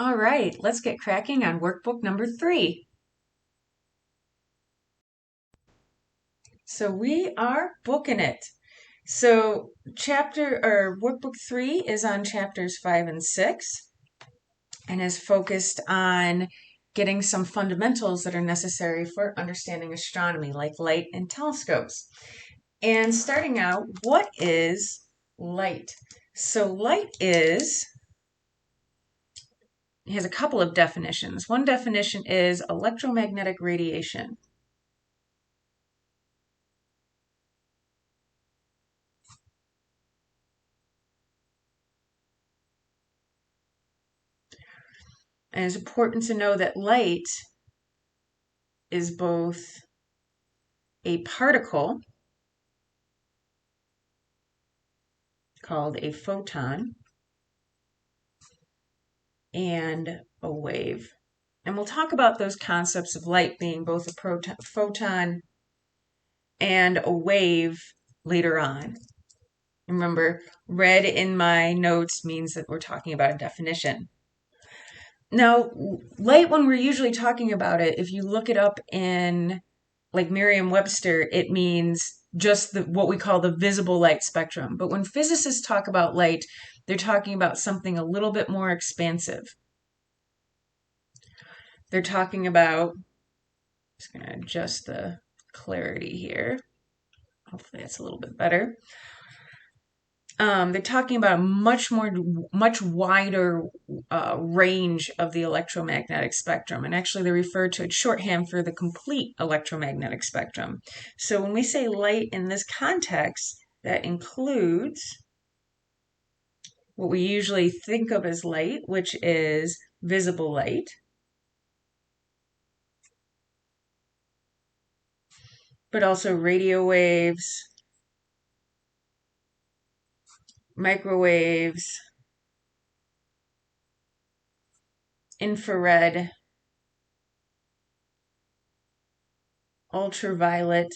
All right, let's get cracking on workbook number 3. So we are booking it. So workbook 3 is on chapters 5 and 6 and is focused on getting some fundamentals that are necessary for understanding astronomy, like light and telescopes. And starting out, what is light? So light has a couple of definitions. One definition is electromagnetic radiation. And it's important to know that light is both a particle called a photon and a wave. And we'll talk about those concepts of light being both a photon and a wave later on. Remember, red in my notes means that we're talking about a definition. Now, light, when we're usually talking about it, if you look it up in like Merriam-Webster, it means just what we call the visible light spectrum. But when physicists talk about light, they're talking about something a little bit more expansive. They're talking about, just going to adjust the clarity here. Hopefully that's a little bit better. They're talking about a much wider range of the electromagnetic spectrum. And actually, they refer to it shorthand for the complete electromagnetic spectrum. So when we say light in this context, that includes what we usually think of as light, which is visible light, but also radio waves, microwaves, infrared, ultraviolet.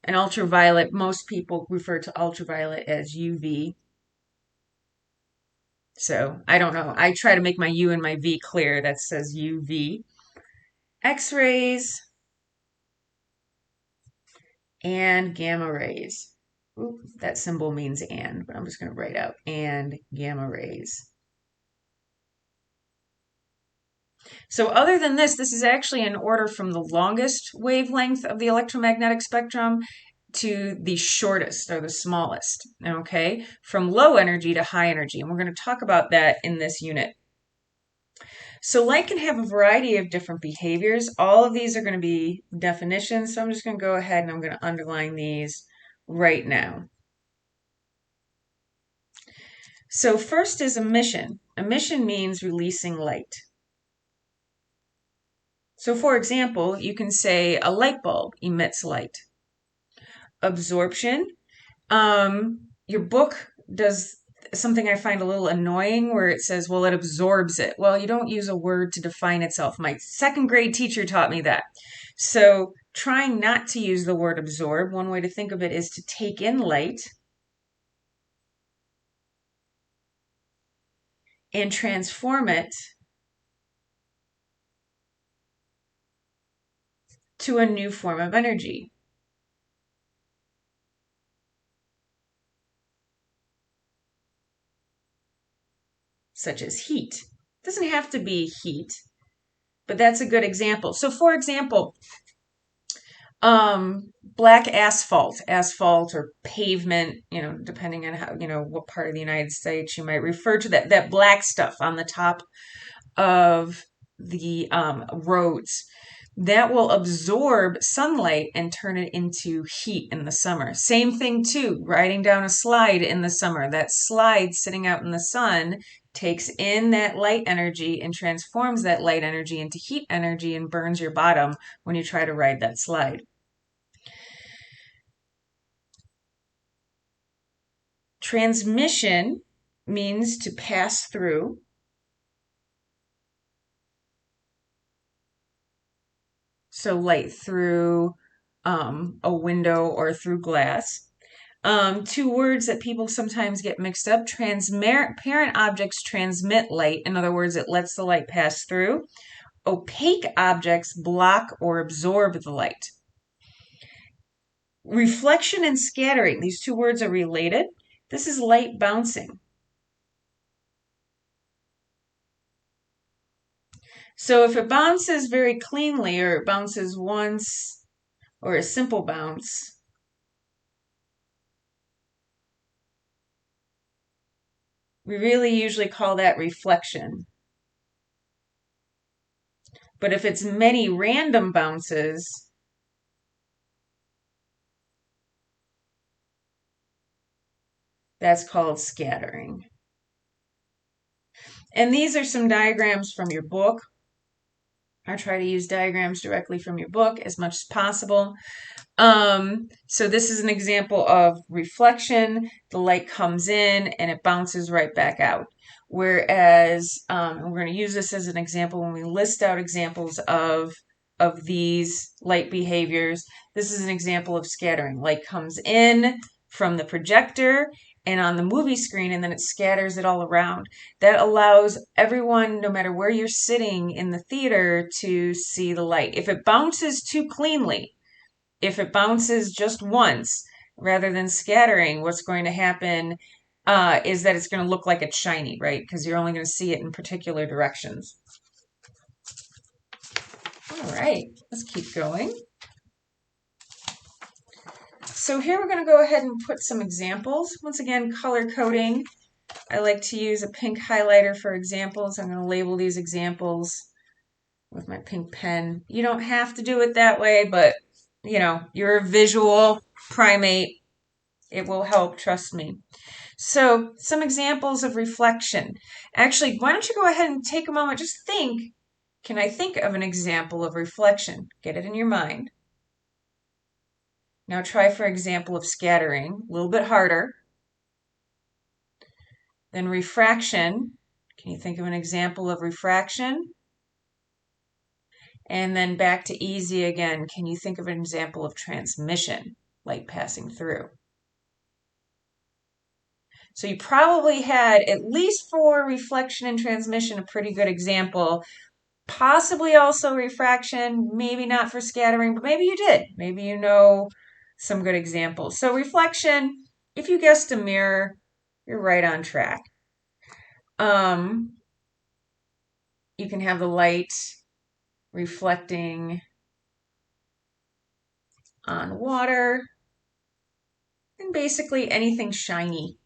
And ultraviolet, most people refer to ultraviolet as UV. So I don't know. I try to make my U and my V clear. That says UV. X-rays and gamma rays. Oop, that symbol means and, but I'm just going to write out and gamma rays. So other than this is actually in order from the longest wavelength of the electromagnetic spectrum to the shortest or the smallest, okay? From low energy to high energy. And we're going to talk about that in this unit. So light can have a variety of different behaviors. All of these are going to be definitions. So I'm just going to go ahead and I'm going to underline these right now. So first is emission. Emission means releasing light. So for example, you can say a light bulb emits light. Absorption. Your book does something I find a little annoying where it says, well, it absorbs it. Well, you don't use a word to define itself. My second grade teacher taught me that. So trying not to use the word absorb, one way to think of it is to take in light and transform it to a new form of energy. Such as heat. It doesn't have to be heat, but that's a good example. So for example, black asphalt or pavement, depending on how, what part of the United States you might refer to that black stuff on the top of the roads. That will absorb sunlight and turn it into heat in the summer. Same thing too, riding down a slide in the summer. That slide sitting out in the sun takes in that light energy and transforms that light energy into heat energy and burns your bottom when you try to ride that slide. Transmission means to pass through. So light through a window or through glass. Two words that people sometimes get mixed up. Transparent objects transmit light. In other words, it lets the light pass through. Opaque objects block or absorb the light. Reflection and scattering. These two words are related. This is light bouncing. So if it bounces very cleanly, or it bounces once, or a simple bounce, we really usually call that reflection. But if it's many random bounces, that's called scattering. And these are some diagrams from your book. I try to use diagrams directly from your book as much as possible. So this is an example of reflection. The light comes in and it bounces right back out. Whereas we're going to use this as an example when we list out examples of these light behaviors. This is an example of scattering. Light comes in from the projector and on the movie screen, and then it scatters it all around. That allows everyone, no matter where you're sitting in the theater, to see the light. If it bounces too cleanly, if it bounces just once rather than scattering, what's going to happen is that it's going to look like it's shiny, right? Because you're only going to see it in particular directions. All right, let's keep going. So here we're going to go ahead and put some examples. Once again, color coding. I like to use a pink highlighter for examples. I'm going to label these examples with my pink pen. You don't have to do it that way, but you know, you're a visual primate. It will help, trust me. So some examples of reflection. Actually, why don't you go ahead and take a moment, just think, can I think of an example of reflection? Get it in your mind. Now try for example of scattering, a little bit harder. Then refraction. Can you think of an example of refraction? And then back to easy again. Can you think of an example of transmission, light passing through? So you probably had, at least for reflection and transmission, a pretty good example. Possibly also refraction, maybe not for scattering, but maybe you did. Maybe you know some good examples. So reflection, if you guessed a mirror, you're right on track. You can have the light reflecting on water and basically anything shiny.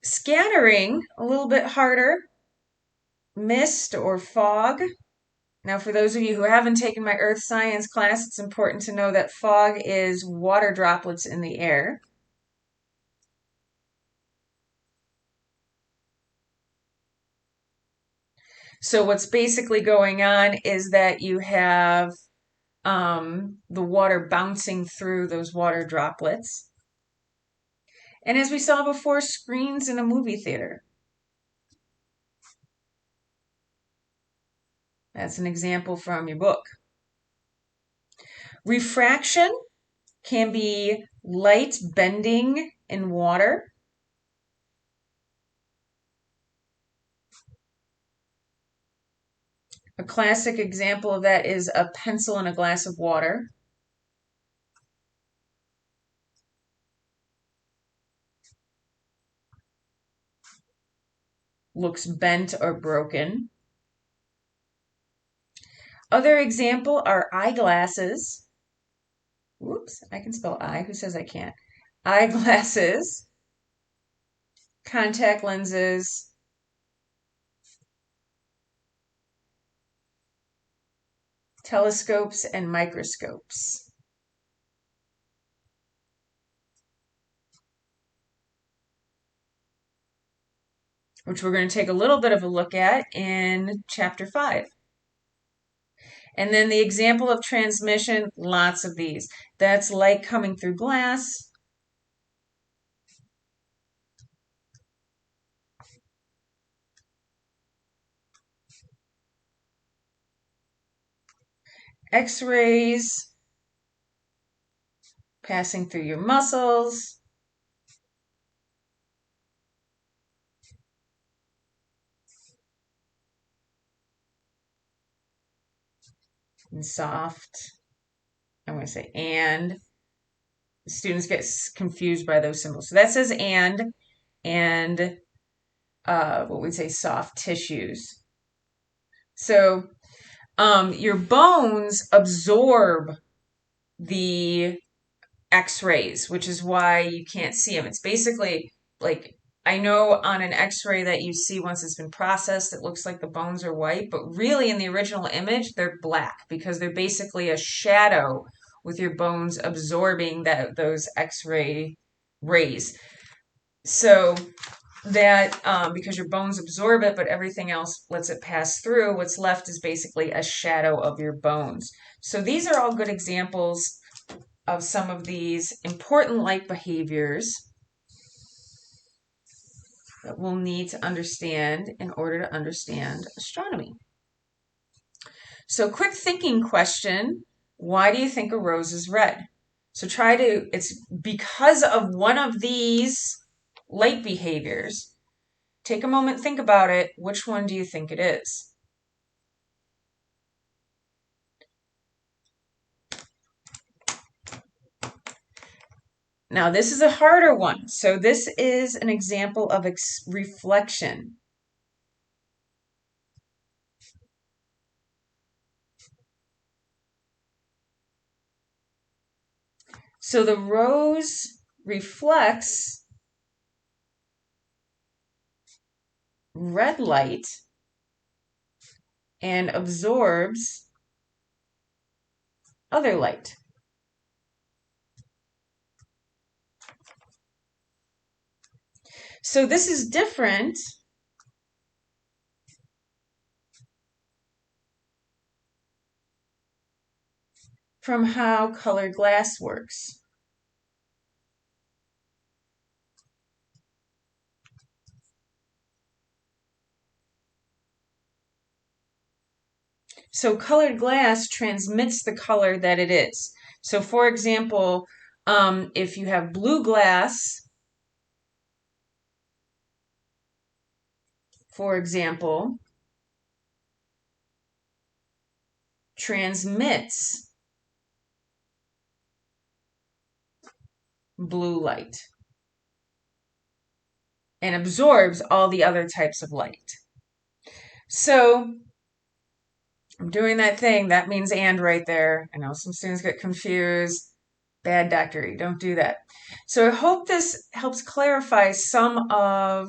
Scattering, a little bit harder. Mist or fog. Now, for those of you who haven't taken my earth science class, it's important to know that fog is water droplets in the air. So what's basically going on is that you have the water bouncing through those water droplets. And as we saw before, screens in a movie theater. That's an example from your book. Refraction can be light bending in water. A classic example of that is a pencil in a glass of water. Looks bent or broken. Other example are eyeglasses. Whoops, I can spell eye. Who says I can't? Eyeglasses, contact lenses, telescopes, and microscopes. Which we're going to take a little bit of a look at in chapter 5. And then the example of transmission, lots of these. That's light coming through glass. X-rays passing through your muscles. And soft. I'm going to say and. Students get confused by those symbols. So that says and what we'd say soft tissues. So your bones absorb the X-rays, which is why you can't see them. It's basically like, I know on an X-ray that you see once it's been processed, it looks like the bones are white, but really in the original image, they're black because they're basically a shadow with your bones absorbing those X-ray rays. So that because your bones absorb it, but everything else lets it pass through, what's left is basically a shadow of your bones. So these are all good examples of some of these important light behaviors that we'll need to understand in order to understand astronomy. So quick thinking question, why do you think a rose is red? So it's because of one of these light behaviors. Take a moment, think about it. Which one do you think it is? Now, this is a harder one. So this is an example of reflection. So the rose reflects red light and absorbs other light. So this is different from how colored glass works. So colored glass transmits the color that it is. So for example, if you have blue glass, for example, transmits blue light and absorbs all the other types of light. So I'm doing that thing. That means and right there. I know some students get confused. Bad doctory. Don't do that. So I hope this helps clarify some of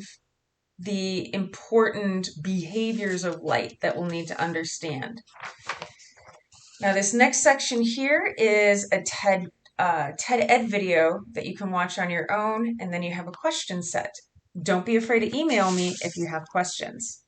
the important behaviors of light that we'll need to understand. Now this next section here is a TED Ed video that you can watch on your own, and then you have a question set. Don't be afraid to email me if you have questions.